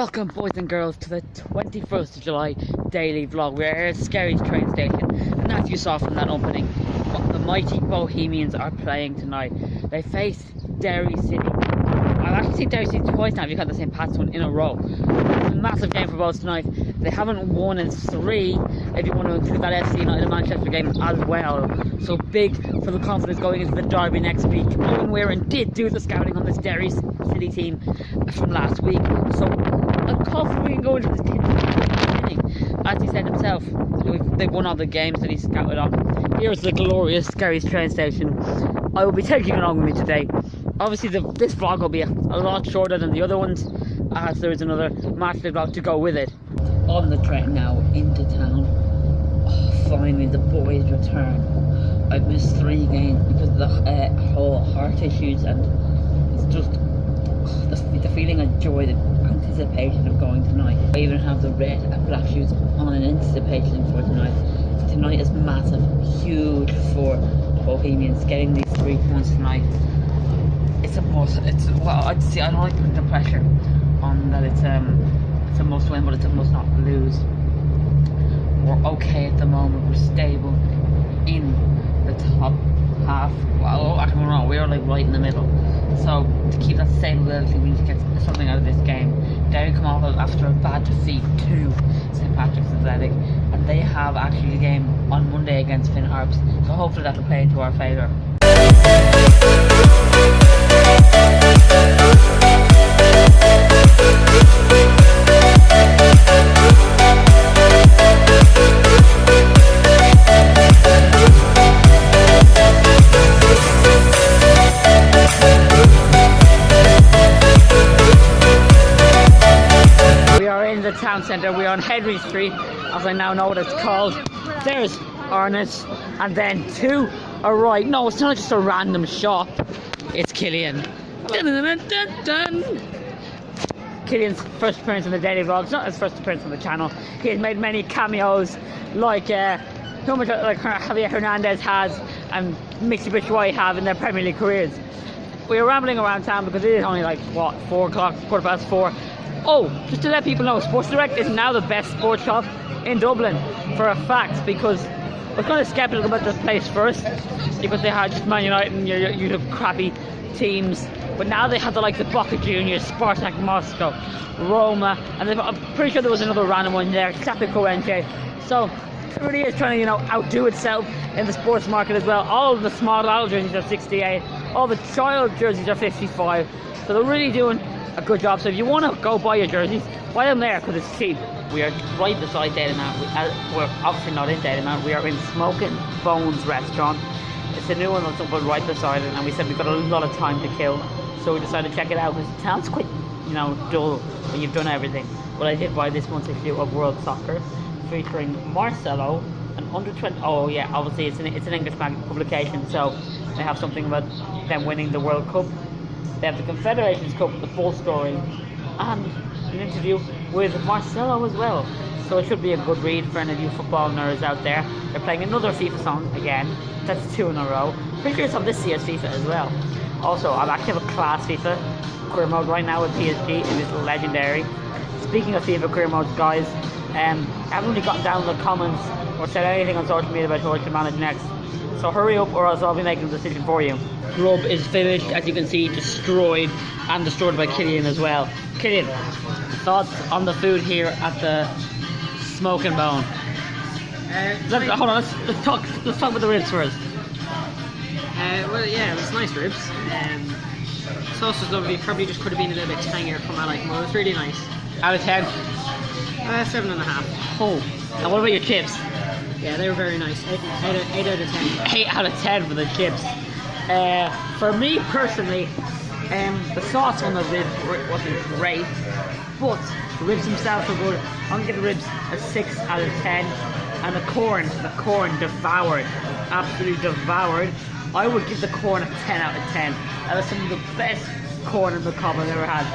Welcome, boys and girls, to the 21st of July daily vlog. We're here at Skerries train station, and as you saw from that opening, the mighty Bohemians are playing tonight. They face Derry City. I've actually seen Derry City twice now, we've had the St. Pat's one in a row. It's a massive game for both tonight. They haven't won in 3, if you want to include that FC United and Manchester game as well. So big for the confidence going into the derby next week. Owen Wearin did do the scouting on this Derry City team from last week. So I'm confident we can go into this team winning. As he said himself, they've won all the games that he scouted on. Here's the glorious Skerries train station. I will be taking it along with me today. Obviously this vlog will be a lot shorter than the other ones, as there is another matchday vlog to go with it. On the train now into town. Oh, finally the boys return. I've missed 3 games because of the whole heart issues, and it's just the feeling of joy, the anticipation of going tonight. I even have the red and black shoes on in anticipation for tonight. Tonight is massive, huge for Bohemians. Getting these 3 points tonight, it's a must. Well, I'd say I don't like putting the pressure on that. It's a must win, but it's a must not lose. We're okay at the moment. We're stable in the top half. Well, actually we're not. We're like right in the middle. So to keep that stability, we need to get something out of this game. Derry come off after a bad defeat to St. Patrick's Athletic, and they have actually a game on Monday against Finn Harps. So hopefully that'll play into our favour. The town centre, we're on Henry Street, as I now know what it's called. There's Arnott, and then to a right, no, it's not just a random shop, it's Killian. Dun, dun, dun, dun. Killian's first appearance in the daily vlog. It's not his first appearance on the channel. He has made many cameos like Javier Hernandez has and Mixie Batshuayi have in their Premier League careers. We're rambling around town because it is only like, what, 4 o'clock, 4:15. Oh, just to let people know, Sports Direct is now the best sports shop in Dublin, for a fact, because I was kind of sceptical about this place first, because they had just Man United and your crappy teams, but now they have the Boca Juniors, Spartak Moscow, Roma, and I'm pretty sure there was another random one there, Chapecoense. So it really is trying to, outdo itself in the sports market as well. All of the small adult jerseys are 68, all the child jerseys are 55, so they're really doing a good job. So if you want to go buy your jerseys, buy them there because it's cheap. We are right beside Dalymount. We're obviously not in Dalymount. We are in Smoking Bones restaurant. It's a new one that's open right beside it, and we said we've got a lot of time to kill, so we decided to check it out because it sounds quite, dull when you've done everything. But I did buy this month's issue of World Soccer, featuring Marcelo, an under 20. Oh yeah, obviously it's an English publication, so they have something about them winning the World Cup. They have the Confederations Cup, the full story, and an interview with Marcelo as well. So it should be a good read for any of you football nerds out there. They're playing another FIFA song again. That's 2 in a row. Pretty sure it's on this year's FIFA as well. Also, I actually have a class FIFA career mode right now with PSG. It is legendary. Speaking of FIFA career modes, guys, I haven't really gotten down in the comments or said anything on social media about who I should manage next. So hurry up, or else I'll be making the decision for you. Grub is finished, as you can see, destroyed, and destroyed by Killian as well. Killian, thoughts on the food here at the Smoking Bone? Hold on, let's talk about the ribs first. Well, yeah, it was nice ribs. Sauce was lovely. Probably just could have been a little bit tangier for my liking, but it was really nice. Out of 10? 7.5. Oh, and what about your chips? Yeah, they were very nice. 8 out of 10. 8 out of 10 for the chips. For me personally, the sauce on the ribs wasn't great, but the ribs themselves were good. I'm gonna give the ribs a 6 out of 10, and the corn devoured, absolutely devoured. I would give the corn a 10 out of 10. That was some of the best corn in the cob I've ever had.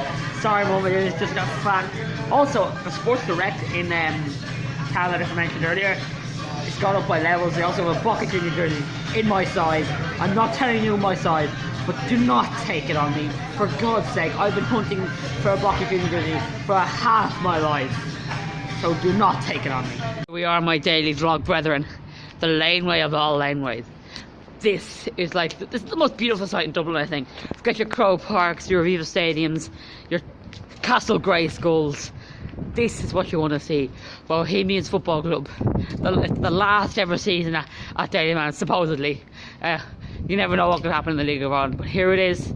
Sorry, Mum, it is just a fact. Also, the Sports Direct in Canada, as I mentioned earlier, it's gone up by levels. I also have a Boca Junior jersey in my size. I'm not telling you my size, but do not take it on me. For God's sake, I've been hunting for a Boca Junior jersey for half my life. So do not take it on me. We are, my daily vlog brethren, the laneway of all laneways. This is the most beautiful sight in Dublin, I think. Forget your Croke Parks, your Aviva Stadiums, your Castle Grey Skulls. This is what you want to see. Bohemians Football Club, the last ever season at Dalymount, supposedly. You never know what could happen in the League of Ireland, but here it is.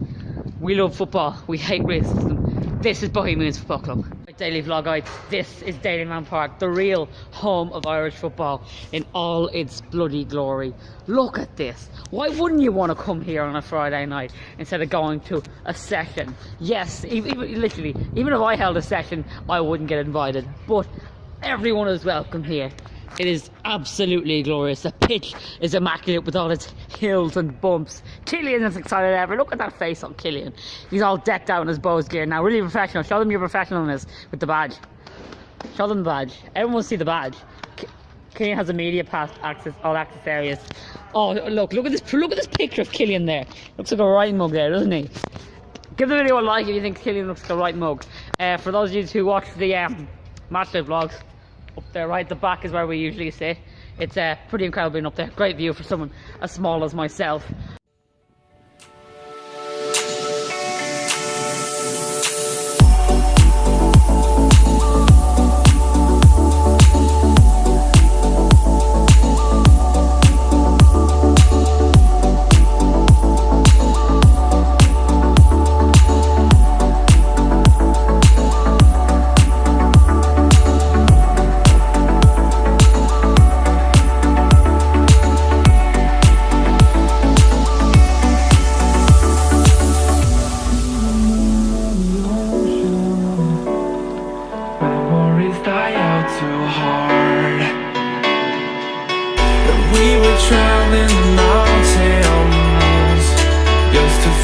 We love football, we hate racism. This is Bohemians Football Club. Daily Vlogites, this is Dalymount Park, the real home of Irish football in all its bloody glory. Look at this. Why wouldn't you want to come here on a Friday night instead of going to a session? Yes, even literally, even if I held a session, I wouldn't get invited. But everyone is welcome here. It is absolutely glorious. The pitch is immaculate with all its hills and bumps. Killian is excited ever. Look at that face on Killian. He's all decked out in his Bose gear now. Really professional. Show them your professionalness with the badge. Show them the badge. Everyone will see the badge. Killian has a media pass access, all access areas. Oh, look at this picture of Killian there. Looks like a right mug there, doesn't he? Give the video a like if you think Killian looks like a right mug. For those of you who watch the matchday vlogs, up there right at the back is where we usually sit. It's pretty incredible being up there. Great view for someone as small as myself.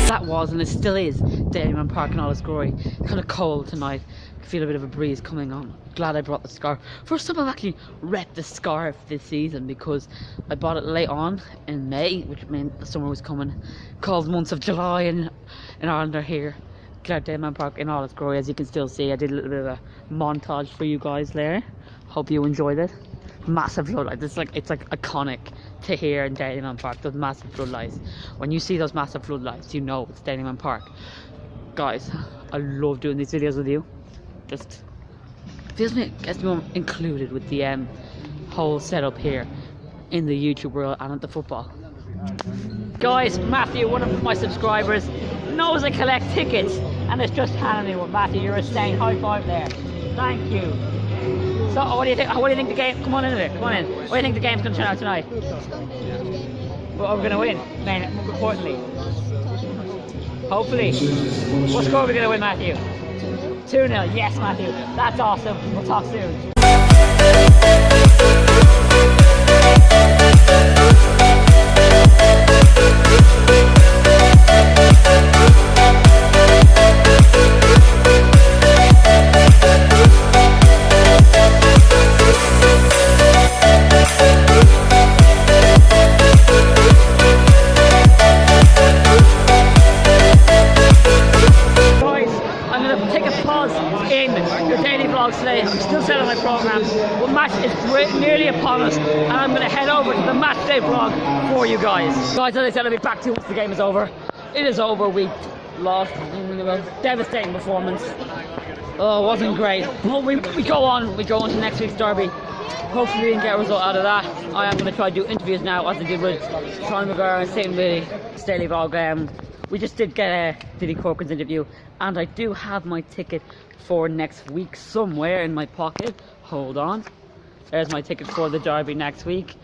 That was, and it still is, Dalymount Park in all its glory. It's kind of cold tonight. I can feel a bit of a breeze coming on. Glad I brought the scarf. First time I've actually repped the scarf this season because I bought it late on in May, which meant the summer was coming. Cold months of July in Ireland are here. Glad Dalymount Park in all its glory, as you can still see. I did a little bit of a montage for you guys there. Hope you enjoyed it. Massive floodlights. It's like iconic to here in Dalymount Park, those massive floodlights. When you see those massive floodlights, you know it's Dalymount Park. Guys, I love doing these videos with you. Just gets me included with the whole setup here in the YouTube world and at the football. Guys, Matthew, one of my subscribers, knows I collect tickets and it's just handing me one. Matthew, you're a saint. High five there. Thank you. So, what do you think? What do you think the game? Come on in there. Come on in. What do you think the game's going to turn out tonight? Well, are we going to win? Man, more importantly, hopefully. What score are we going to win, Matthew? 2-0. Yes, Matthew. That's awesome. We'll talk soon. Today. I'm still selling my programs, but match is nearly upon us, and I'm going to head over to the match day vlog for you guys. Guys, as I said, I'll be back to once the game is over. It is over. We lost. Devastating performance. Oh, it wasn't great. But we go on to next week's derby. Hopefully we can get a result out of that. I am going to try to do interviews now, as I did with Sean McGuire and St. Lee Daily Vlog. We just did get Diddy Corcoran's interview, and I do have my ticket for next week somewhere in my pocket. Hold on. There's my ticket for the derby next week.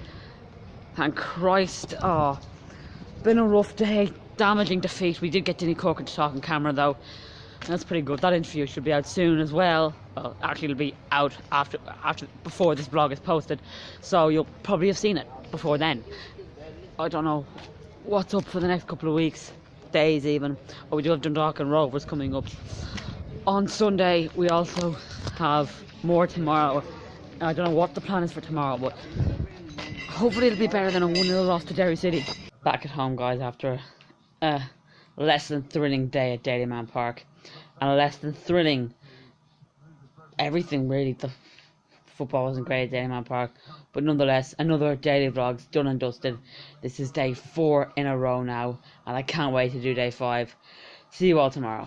Thank Christ. Oh, been a rough day. Damaging defeat. We did get Diddy Corcoran to talk on camera though. That's pretty good. That interview should be out soon as well. Well, actually it'll be out before this vlog is posted, so you'll probably have seen it before then. I don't know what's up for the next couple of weeks, days even. But we do have Dundalk and Rovers coming up on Sunday. We also have more tomorrow. I don't know what the plan is for tomorrow, but hopefully it'll be better than a 1-0 loss to Derry City. Back at home, guys, after a less than thrilling day at Dalymount Park, and a less than thrilling everything really. The football wasn't great at Dalymount Park, but nonetheless, another daily vlog's done and dusted. This is day 4 in a row now, and I can't wait to do day 5. See you all tomorrow.